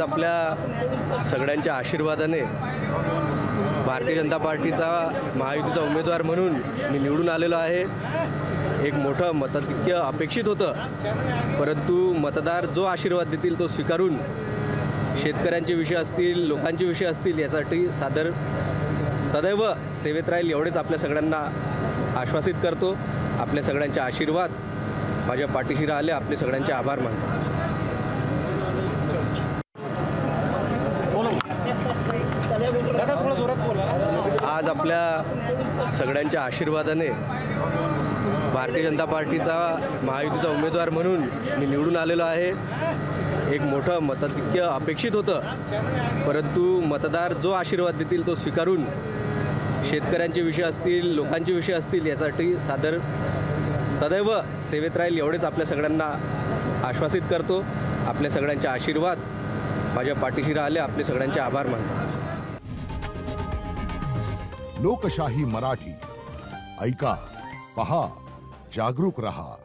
आपल्या सगळ्यांच्या आशीर्वादाने भारतीय जनता पार्टीचा महायुतीचा उमेदवार म्हणून मी निवडून आलेलो आहे। एक मोठं मताधिक्य अपेक्षित होतं, परंतु मतदार जो आशीर्वाद देतील तो स्वीकारून शेतकऱ्यांचे विषय असतील, लोकांचे विषय असतील यासाठी सदैव सेवेत राहील एवढेच आपल्या सगळ्यांना आश्वासित करतो। आपल्या सगळ्यांचे आशीर्वाद माझ्या पाठीशी राहिले, आपले सगळ्यांचे आभार मानतो। आज आपल्या सगळ्यांच्या आशीर्वादाने भारतीय जनता पार्टीचा महायुतीचा उमेदवार म्हणून मी निवडून आलेलो आहे। एक मोठं मताधिक्य अपेक्षित होतं, परंतु मतदार जो आशीर्वाद देतील तो स्वीकारून शेतकऱ्यांचे विषय असतील, लोकांचे विषय असतील यासाठी सदैव सेवेत राहील एवढेच आपल्या सगळ्यांना आश्वासित करतो। आपल्या सगळ्यांचे आशीर्वाद माझ्या पाठीशी राहिले, आपले सगळ्यांचे आभार मानतो। लोकशाही मराठी ऐका, पहा, जागरूक रहा।